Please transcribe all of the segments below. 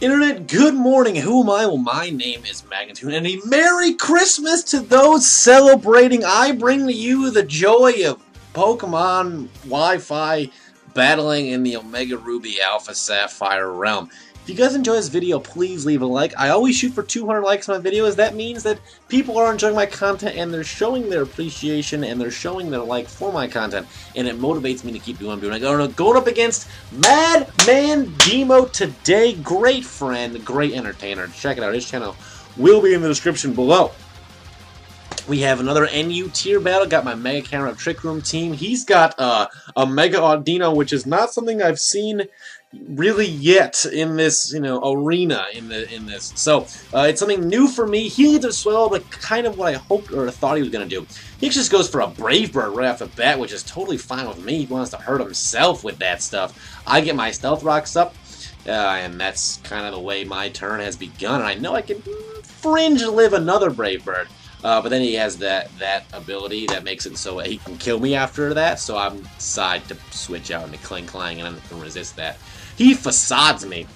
Internet, good morning. Who am I? Well, my name is MadManDeemo, and a Merry Christmas to those celebrating. I bring to you the joy of Pokemon Wi-Fi battling in the Omega Ruby Alpha Sapphire realm. If you guys enjoy this video, please leave a like. I always shoot for 200 likes on my videos. That means that people are enjoying my content and they're showing their appreciation and they're showing their like for my content, and it motivates me to keep doing what I'm doing. Going up against MadManDeemo today. Great friend, great entertainer. Check it out. His channel will be in the description below. We have another NU tier battle. Got my Mega Camera Trick Room team. He's got a Mega Audino, which is not something I've seen really yet in this, arena in this. So it's something new for me. He needs a swell, but kind of what I hoped or thought he was gonna do. He just goes for a Brave Bird right off the bat, which is totally fine with me. He wants to hurt himself with that stuff. I get my Stealth Rocks up, and that's kind of the way my turn has begun. And I know I can fringe live another Brave Bird. But then he has that ability that makes it so he can kill me after that, so I'm decided to switch out into Clang Clang, and I can resist that. He facades me,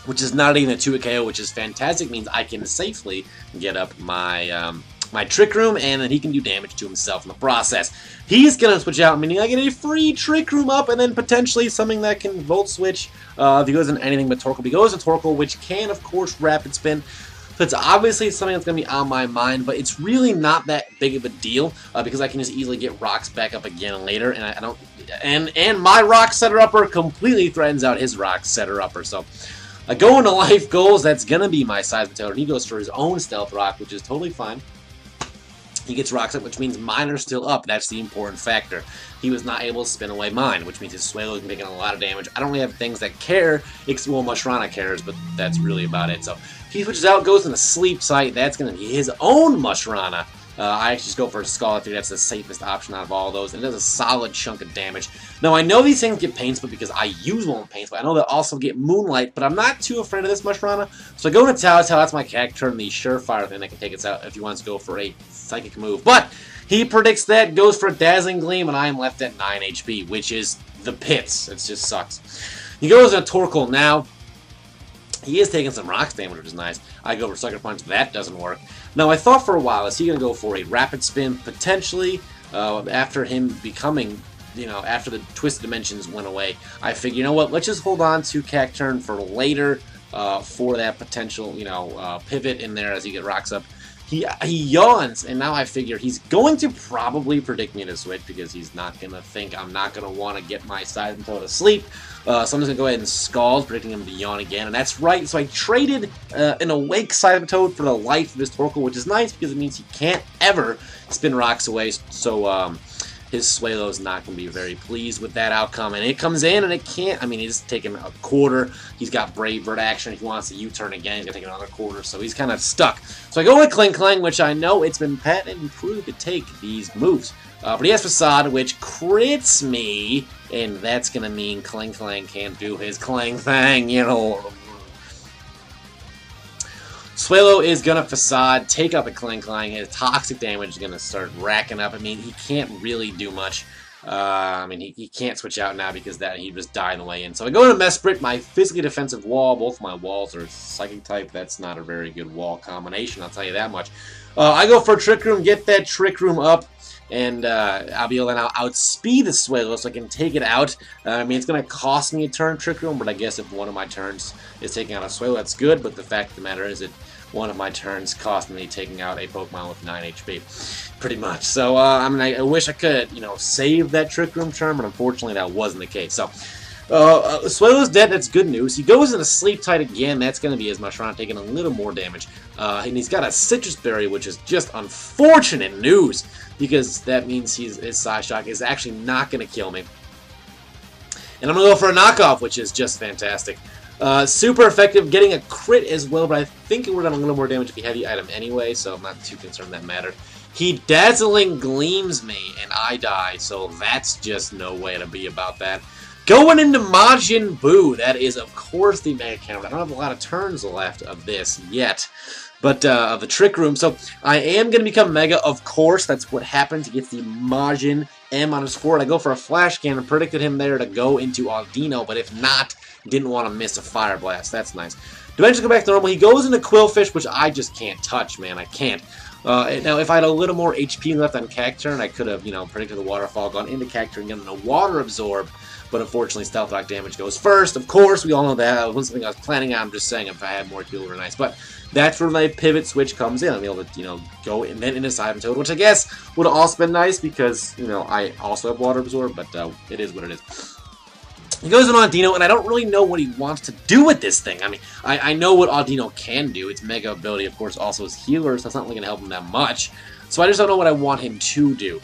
which is not even a 2-hit KO, which is fantastic. Means I can safely get up my my Trick Room, and then he can do damage to himself in the process. He's gonna switch out, meaning I get a free Trick Room up, and then potentially something that can Volt Switch. If he goes in anything but Torkoal, he goes to Torkoal, which can, of course, Rapid Spin. So it's obviously something that's going to be on my mind, but it's really not that big of a deal because I can just easily get rocks back up again later, and I don't. And my rock setter upper completely threatens out his rock setter upper. So I go into life goals. That's going to be my Seismic Toad. He goes for his own Stealth Rock, which is totally fine. He gets rocks up, which means mine are still up. That's the important factor. He was not able to spin away mine, which means his Swallow is making a lot of damage. I don't really have things that care. Well, Mushrana cares, but that's really about it. So he switches out, goes into Sleep Sight. That's going to be his own Mushrana. I actually just go for a Skull. I think that's the safest option out of all of those, and it does a solid chunk of damage. Now, I know these things get Pain Split because I use one with Pain Split. I know they also get Moonlight, but I'm not too afraid of this Mushrana. So I go into Tao. That's my Cack turn, the surefire thing that can take us out if he wants to go for a Psychic move. But he predicts that, goes for a Dazzling Gleam, and I am left at 9 HP, which is the pits. It just sucks. He goes into Torkoal now. He is taking some rocks damage, which is nice. I go for Sucker Punch. That doesn't work. Now, I thought for a while, is he going to go for a Rapid Spin, potentially, after him becoming, after the Twisted Dimensions went away. I figured, you know what, let's just hold on to Cack Turn for later, for that potential, pivot in there as you get rocks up. He yawns, and now I figure he's going to probably predict me to switch because he's not going to think I'm not going to want to get my Seismic Toad to sleep. So I'm just going to go ahead and Scald, predicting him to yawn again, and that's right. So I traded an Awake Seismic Toad for the life of his Torkoal, which is nice because it means he can't ever spin rocks away. So his Swalow's not going to be very pleased with that outcome, and it comes in, and it can't. I mean, he's taking a quarter. He's got Brave Bird action. If he wants to U-turn again, he's going to take another quarter, so he's kind of stuck. So I go with Clang Clang, which I know it's been patented and proved to take these moves. But he has Facade, which crits me, and that's going to mean Clang Clang can't do his Clang Thang, Swallow is going to Facade, take up a Clang Clang, his toxic damage is going to start racking up. I mean, he can't really do much. He can't switch out now because he just died on the way in. So I go to Mesprit, my physically defensive wall. Both my walls are Psychic type. That's not a very good wall combination, I'll tell you that much. I go for a Trick Room, get that Trick Room up, and I'll be able to now outspeed the Swallow so I can take it out. It's going to cost me a turn Trick Room, but I guess if one of my turns is taking out a Swallow, that's good. But the fact of the matter is that one of my turns cost me taking out a Pokemon with 9 HP, pretty much. So, I wish I could, save that Trick Room turn, but unfortunately that wasn't the case. So, Swallow's dead, that's good news. He goes into Sleep Tight again, that's going to be his Mushrana taking a little more damage. And he's got a Citrus Berry, which is just unfortunate news, because that means his Psyshock is actually not going to kill me. And I'm going to go for a knockoff, which is just fantastic. Super effective, getting a crit as well, but I think it would have done a little more damage if he had the item anyway, so I'm not too concerned that mattered. He Dazzling Gleams me, and I die, so that's just no way to be about that. Going into Majin Buu, that is, of course, the Mega Camera. I don't have a lot of turns left of this yet, but of the Trick Room, so I am going to become Mega, of course. That's what happens. He gets the Majin M on his forward. I go for a Flash Cannon, predicted him there to go into Audino, but if not, Didn't want to miss a Fire Blast. That's nice. Dimensions go back to normal. He goes into Quillfish, which I just can't touch, man. I can't. Now, if I had a little more HP left on Cacturn, I could have, you know, predicted the Waterfall, gone into Cacturn, and gotten a Water Absorb. But unfortunately, Stealth Rock damage goes first. Of course, we all know that. It wasn't something I was planning on. I'm just saying if I had more HP, it would be nice. But that's where my pivot switch comes in. I'll be able to, you know, go and then into Cyber Toad, which I guess would have also been nice because, you know, I also have Water Absorb, but it is what it is. He goes in Audino, and I don't really know what he wants to do with this thing. I mean, I know what Audino can do. Its Mega ability, of course, also is Healer, so that's not really going to help him that much. So I just don't know what I want him to do.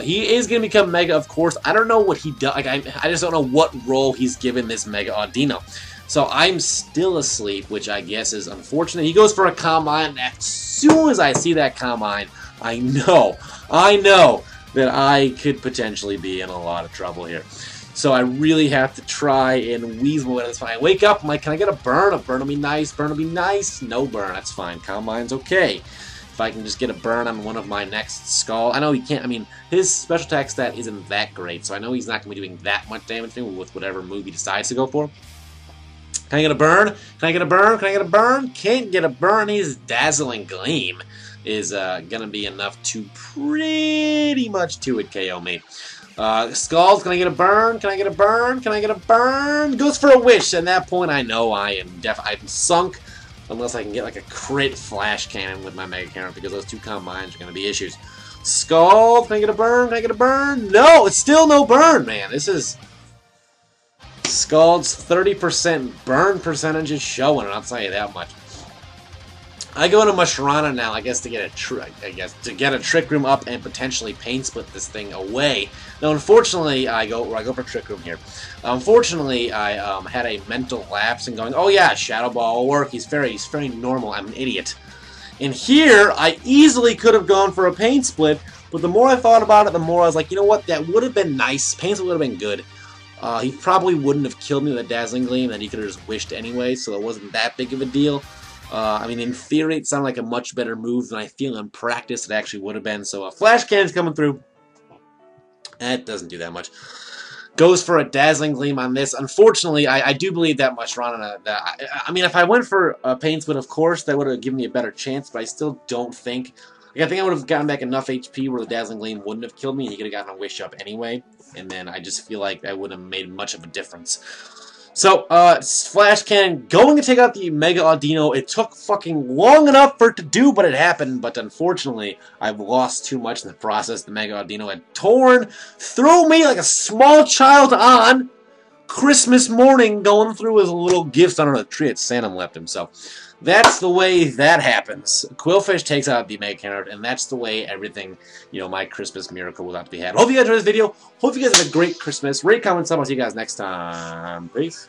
He is going to become Mega, of course. I don't know what he does. Like, I just don't know what role he's given this Mega Audino. So I'm still asleep, which I guess is unfortunate. He goes for a Calm Mind, and as soon as I see that Calm Mind, I know that I could potentially be in a lot of trouble here. So I really have to try and weasel away. That's fine. I wake up, I'm like, can I get a burn? A burn will be nice. Burn will be nice. No burn. That's fine. Calm Mind's okay. If I can just get a burn on one of my next Skull. I know he can't. I mean, his special attack stat isn't that great, so I know he's not going to be doing that much damage to me with whatever move he decides to go for. Can I get a burn? Can I get a burn? Can I get a burn? Can't get a burn. His Dazzling Gleam is going to be enough to pretty much 2-hit KO me. Skulls, can I get a burn? Can I get a burn? Can I get a burn? Goes for a wish. At that point, I know I'm sunk, unless I can get like a crit Flash Cannon with my Mega Cannon, because those two Calm Minds are going to be issues. Skull, can I get a burn? Can I get a burn? No, it's still no burn, man. This is Skull's 30% burn percentage is showing, and I'll tell you that much. I go into Mushrana now, I guess, to get a Trick Room up and potentially Pain Split this thing away. Now, unfortunately, I go for Trick Room here. Unfortunately, I had a mental lapse and going, oh yeah, Shadow Ball will work. He's very normal. I'm an idiot. And here, I easily could have gone for a Pain Split, but the more I thought about it, the more I was like, you know what, that would have been nice. Pain Split would have been good. He probably wouldn't have killed me with a Dazzling Gleam, and he could have just wished anyway, so it wasn't that big of a deal. I mean, in theory, it sounded like a much better move than I feel in practice it actually would have been. So a Flash Cannon's coming through. That doesn't do that much. Goes for a Dazzling Gleam on this. Unfortunately, I do believe that Mushrana... I mean, if I went for a Pain Split, of course, that would have given me a better chance, but I still don't think... Like, I think I would have gotten back enough HP where the Dazzling Gleam wouldn't have killed me, and he could have gotten a Wish up anyway. And then I just feel like that wouldn't have made much of a difference. So, Flash Cannon going to take out the Mega Audino. It took fucking long enough for it to do, but it happened. But unfortunately, I've lost too much in the process. The Mega Audino had torn through me like a small child on Christmas morning going through his little gifts under the tree that Santa left him. So, that's the way that happens. Quillfish takes out the Mega Cannon, and that's the way everything, you know, my Christmas miracle will have to be had. Hope you guys enjoyed this video. Hope you guys have a great Christmas. Rate, comment, sub. I'll see you guys next time. Peace.